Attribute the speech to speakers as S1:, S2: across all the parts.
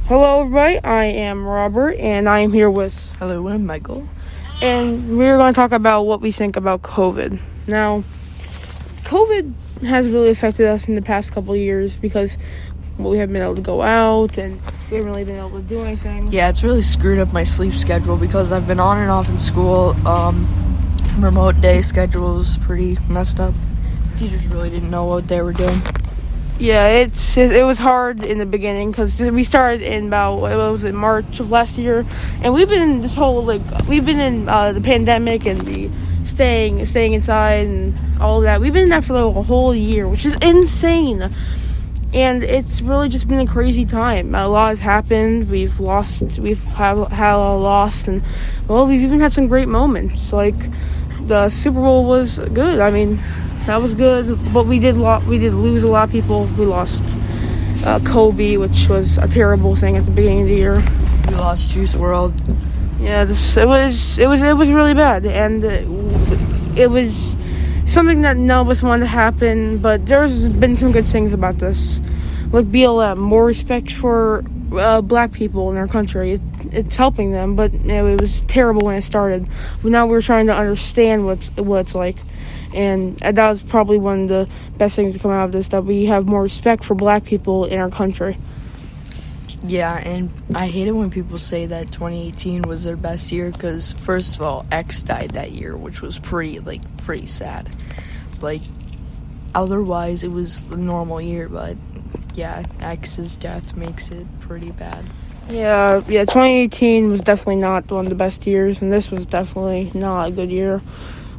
S1: Hello, everybody. I am Robert, and I am here with...
S2: Hello, I'm Michael.
S1: And we're going to talk about what we think about COVID. Now, COVID has really affected us in the past couple of years because we haven't been able to go out, and we haven't really been able to do anything.
S2: Yeah, it's really screwed up my sleep schedule because I've been on and off in school. Remote day schedule's pretty messed up. Teachers really didn't know what they were doing.
S1: Yeah, it was hard in the beginning because we started in about, what was it, March of last year, and we've been in this whole, we've been in the pandemic and the staying inside and all of that. We've been in that for a whole year, which is insane, and it's really just been a crazy time. A lot has happened. We've had a lot lost, and, well, we've even had some great moments, like the Super Bowl was good. I mean, that was good, but we did lose a lot of people. We lost Kobe, which was a terrible thing at the beginning of the year.
S2: We lost Juice World.
S1: Yeah, it was really bad, and it was something that none of us wanted to happen. But there's been some good things about this, like BLM, more respect for black people in our country. It's helping them, but it was terrible when it started. Now we're trying to understand what it's like. And that was probably one of the best things to come out of this, that we have more respect for black people in our country.
S2: Yeah, and I hate it when people say that 2018 was their best year because, first of all, X died that year, which was pretty sad. Otherwise, it was a normal year, but yeah, X's death makes it pretty bad.
S1: Yeah, 2018 was definitely not one of the best years, and this was definitely not a good year.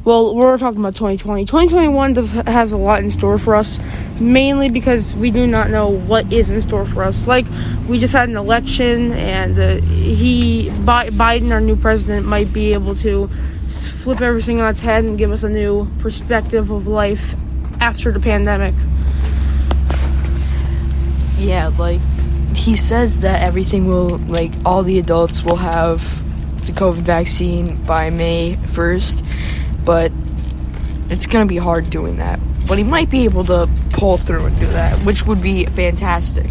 S1: Well, we're talking about 2020. 2021 has a lot in store for us, mainly because we do not know what is in store for us. Like, we just had an election, and Biden, our new president, might be able to flip everything on its head and give us a new perspective of life after the pandemic.
S2: Yeah, he says that everything will, all the adults will have the COVID vaccine by May 1st. But it's going to be hard doing that. But he might be able to pull through and do that, which would be fantastic.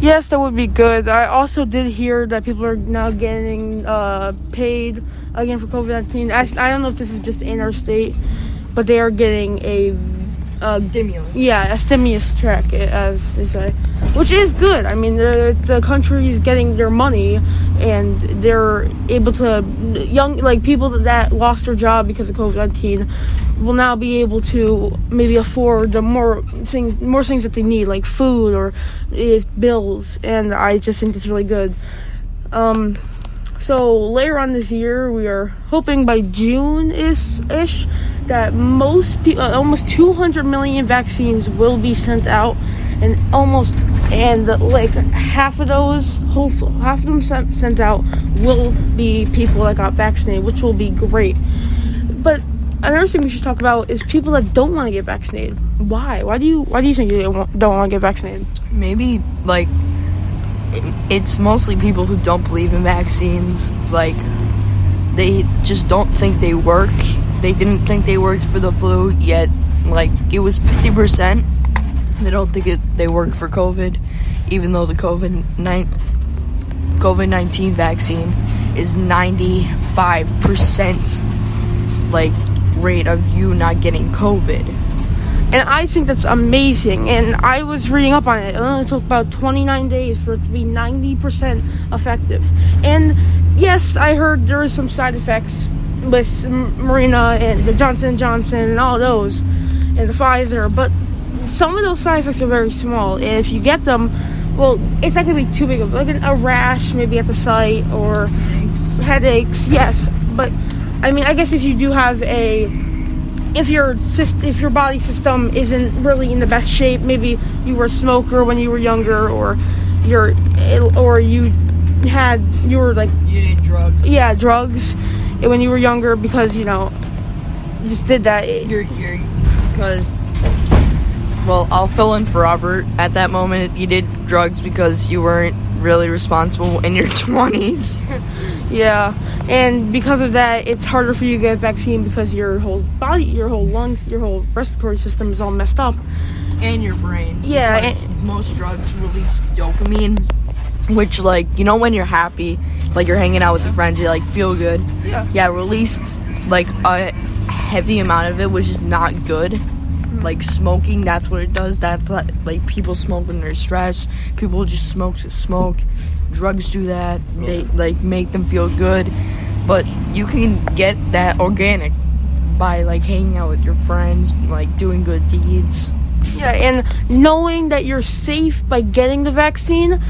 S1: Yes, that would be good. I also did hear that people are now getting paid again for COVID-19. I don't know if this is just in our state, but they are getting a
S2: stimulus.
S1: Yeah, a stimulus check, as they say, which is good. I mean, the country is getting their money, and they're able to people that lost their job because of COVID-19 will now be able to maybe afford more things that they need, like food or bills, and I just think it's really good. So later on this year, we are hoping by June-ish that most people, almost 200 million vaccines will be sent out, and half of them sent out will be people that got vaccinated, which will be great. But another thing we should talk about is people that don't want to get vaccinated. Why? Why do you think they don't want to get vaccinated?
S2: Maybe it's mostly people who don't believe in vaccines. They just don't think they work. They didn't think they worked for the flu, yet it was 50%. They don't think they work for COVID, even though the COVID-19 vaccine is 95% rate of you not getting COVID.
S1: And I think that's amazing. And I was reading up on it. It only took about 29 days for it to be 90% effective. And yes, I heard there is some side effects with Marina and the Johnson & Johnson and all those, and the Pfizer, but some of those side effects are very small, and if you get them, well, it's not going to be too big of a rash maybe at the site, or headaches, yes, but I mean, I guess if you do have if your body system isn't really in the best shape, maybe you were a smoker when you were younger, or you
S2: did drugs.
S1: Yeah, drugs when you were younger because you just did that.
S2: Well, I'll fill in for Robert. At that moment, you did drugs because you weren't really responsible in your 20s.
S1: Yeah, and because of that, it's harder for you to get a vaccine because your whole body, your whole lungs, your whole respiratory system is all messed up.
S2: And your brain.
S1: Yeah.
S2: Because most drugs release dopamine, which, like, you know, when you're happy, like, you're hanging out with your friends, you, like, feel good.
S1: Yeah.
S2: Released, like, a heavy amount of it, which is not good. Like, smoking, that's what it does. That, like, people smoke when they're stressed. People just smoke to smoke. Drugs do that. They, like, make them feel good. But you can get that organic by, like, hanging out with your friends, like, doing good deeds.
S1: Yeah, and knowing that you're safe by getting the vaccine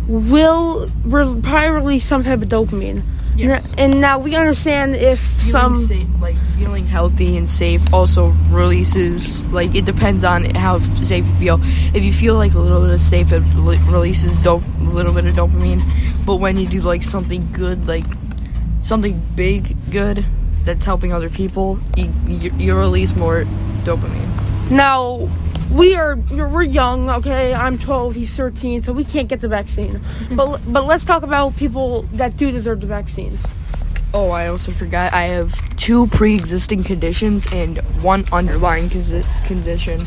S1: will probably release some type of dopamine.
S2: Yes.
S1: And now we understand if
S2: Feeling healthy and safe also releases, like, it depends on how safe you feel. If you feel like a little bit of safe, it releases a little bit of dopamine. But when you do, like, something good, like something big good that's helping other people, you release more dopamine.
S1: Now, we're young, okay? I'm 12, he's 13, so we can't get the vaccine. But let's talk about people that do deserve the vaccine.
S2: Oh, I also forgot. I have 2 pre-existing conditions and 1 underlying condition.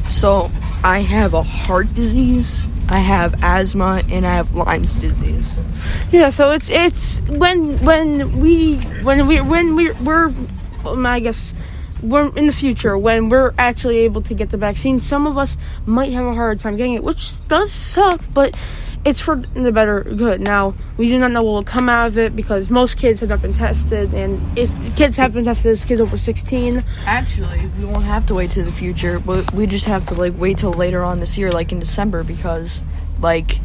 S2: So, I have a heart disease, I have asthma, and I have Lyme's disease.
S1: Yeah, so it's when we're in the future, when we're actually able to get the vaccine, some of us might have a hard time getting it, which does suck, but it's for the better good. Now, we do not know what will come out of it because most kids have not been tested, and if kids have been tested, it's kids over 16.
S2: Actually, we won't have to wait to the future, but we just have to, like, wait till later on this year, like in December, because, like,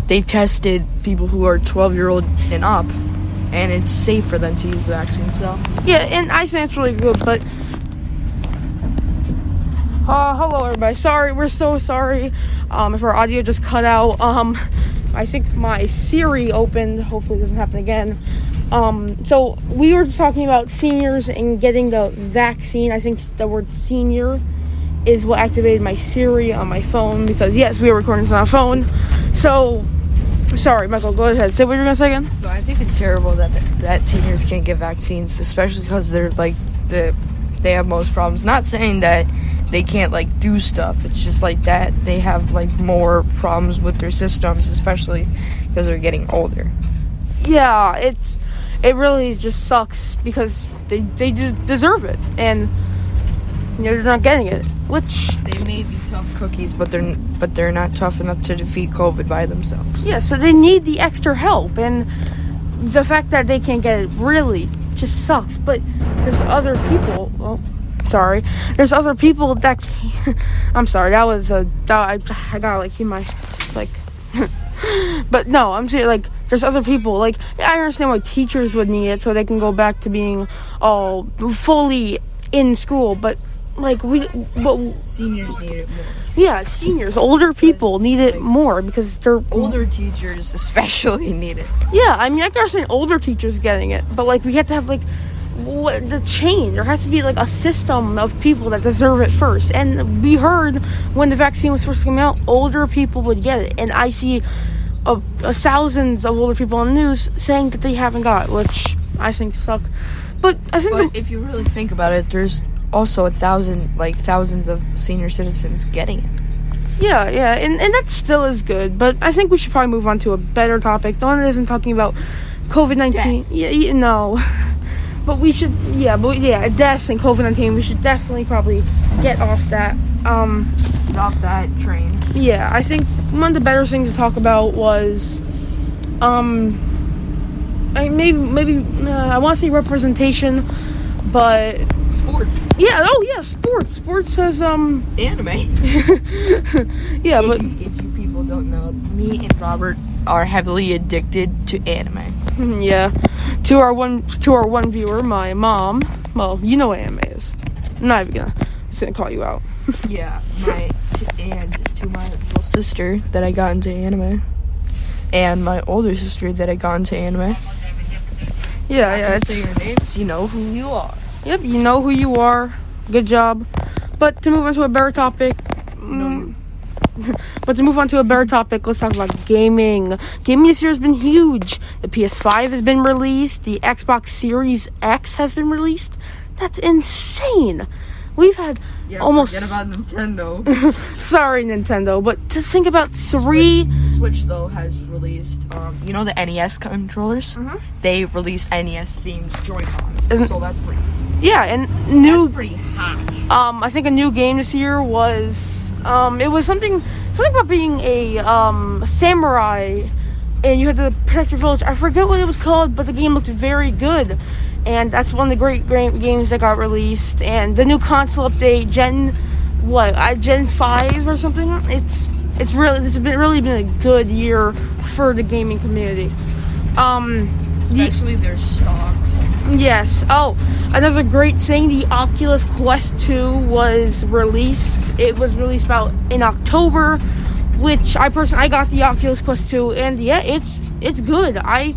S2: they've tested people who are 12-year-old and up, and it's safe for them to use the vaccine, so.
S1: Yeah, and I think it's really good, but hello everybody. Sorry, we're so sorry if our audio just cut out. I think my Siri opened. Hopefully it doesn't happen again. So we were just talking about seniors and getting the vaccine. I think the word senior is what activated my Siri on my phone, because yes, we are recording this on our phone. So sorry, Michael, go ahead. Say what you're gonna say again.
S2: So I think it's terrible that seniors can't get vaccines, especially because they're, like, they have most problems. Not saying that they can't, like, do stuff. It's just like that they have, like, more problems with their systems, especially because they're getting older.
S1: Yeah, it really just sucks because they do deserve it, and they're not getting it. Which
S2: they may be tough cookies, but they're not tough enough to defeat COVID by themselves.
S1: Yeah, so they need the extra help, and the fact that they can't get it really just sucks. But there's other people. Oh, sorry. There's other people that can't. I'm sorry. That was I gotta, like, keep my, like. But no, I'm saying, like, there's other people. Like, I understand why teachers would need it so they can go back to being all fully in school, but. Like,
S2: Seniors need it more.
S1: Yeah, seniors, older people need it more because they're
S2: older teachers especially need it.
S1: Yeah, I mean, I can understand older teachers getting it, but, like, we have to have, like, the chain. There has to be, like, a system of people that deserve it first. And we heard when the vaccine was first coming out, older people would get it, and I see thousands of older people on the news saying that they haven't got it, which I think suck. But I think
S2: if you really think about it, there's also thousands of senior citizens getting it.
S1: Yeah, and that still is good, but I think we should probably move on to a better topic. The one that isn't talking about COVID-19. Yeah, no. But we should, deaths and COVID-19, we should definitely probably get off that.
S2: Off that train.
S1: Yeah, I think one of the better things to talk about was, I want to say representation, but
S2: sports.
S1: Yeah, sports. Sports says
S2: anime.
S1: Yeah, but
S2: if you people don't know, me and Robert are heavily addicted to anime.
S1: Yeah. To our one viewer, my mom. Well, you know what anime is. I'm not even gonna call you out.
S2: Yeah, and to my little sister that I got into anime, and my older sister that I got into anime.
S1: Yeah,
S2: say your names, you know who you are.
S1: Yep, you know who you are. Good job. But to move on to a better topic, let's talk about gaming. Gaming this year has been huge. The PS5 has been released. The Xbox Series X has been released. That's insane. we've had almost.
S2: Forget about Nintendo.
S1: Sorry, Nintendo, but to think about
S2: Switch though has released, you know, the NES controllers. They released NES themed Joy-Cons, so that's pretty.
S1: Yeah, and new.
S2: That's pretty hot.
S1: I think a new game this year was it was something about being a samurai, and you had to protect your village. I forget what it was called, but the game looked very good, and that's one of the great games that got released. And the new console update, Gen 5 or something. This has really been a good year for the gaming community.
S2: Especially their stocks.
S1: Yes. Oh, another great thing, the Oculus Quest 2 was released. It was released about in October, which I got the Oculus Quest 2, and yeah, it's good. I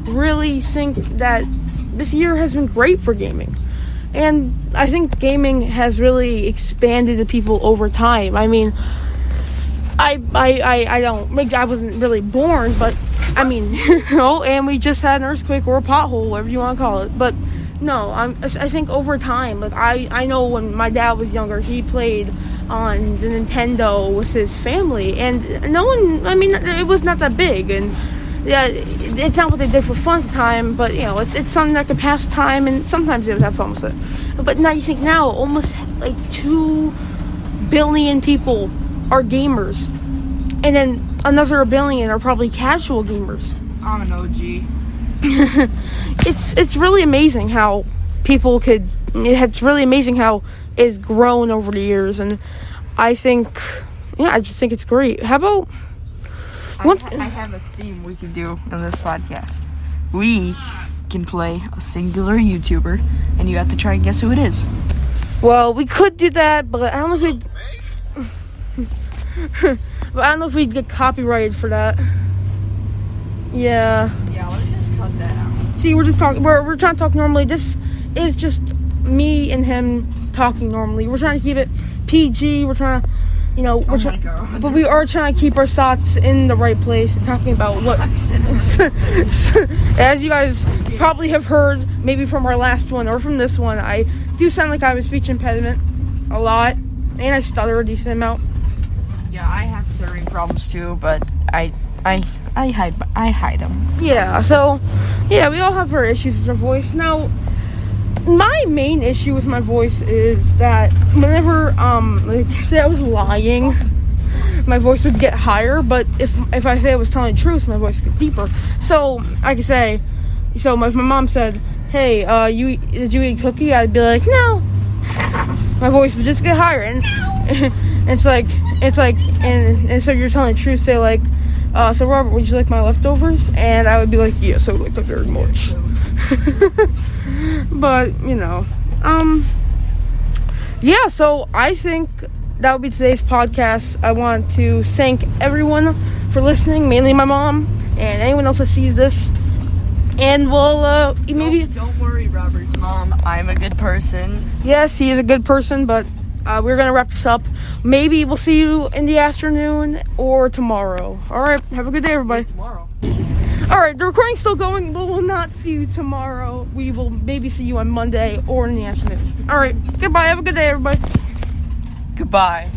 S1: really think that this year has been great for gaming. And I think gaming has really expanded to people over time. I mean, I wasn't really born, but I mean, and we just had an earthquake or a pothole, whatever you want to call it. But no, I think over time, like I know when my dad was younger, he played on the Nintendo with his family, and it was not that big, and yeah, it's not what they did for fun at the time, but you know, it's something that could pass time, and sometimes they would have fun with it. But now you think almost like 2 billion people are gamers, and then another 1 billion are probably casual gamers.
S2: I'm an OG.
S1: It's really amazing how people could. It's really amazing how it's grown over the years, and I just think it's great. How about?
S2: I have a theme we can do in this podcast. We can play a singular YouTuber, and you have to try and guess who it is.
S1: Well, we could do that, but I don't know if we'd. But I don't know if we'd get copyrighted for that. Yeah.
S2: Yeah, let's just cut that out.
S1: See, we're just talking. We're trying to talk normally. This is just me and him talking normally. We're trying to keep it PG. We're trying to, but we are trying to keep our thoughts in the right place and talking about what. As you guys probably have heard, maybe from our last one or from this one, I do sound like I have a speech impediment a lot, and I stutter a decent amount.
S2: Yeah, I have stuttering problems too, but I hide them.
S1: Yeah, so yeah, we all have our issues with our voice. Now, my main issue with my voice is that whenever say I was lying, my voice would get higher, but if I say I was telling the truth, my voice would get deeper. So I could say, if my mom said, "Hey, did you eat a cookie?" I'd be like, "No." My voice would just get higher, and it's like, and so you're telling the truth. Say like, "So Robert, would you like my leftovers?" And I would be like, "Yes, I would like that very much." But yeah. So I think that would be today's podcast. I want to thank everyone for listening, mainly my mom and anyone else that sees this. And we'll maybe.
S2: Don't worry, Robert's mom. I'm a good person.
S1: Yes, he is a good person, but we're gonna wrap this up. Maybe we'll see you in the afternoon or tomorrow. All right, have a good day, everybody.
S2: Tomorrow.
S1: All right, the recording's still going, but we'll not see you tomorrow. We will maybe see you on Monday or in the afternoon. All right, goodbye. Have a good day, everybody.
S2: Goodbye.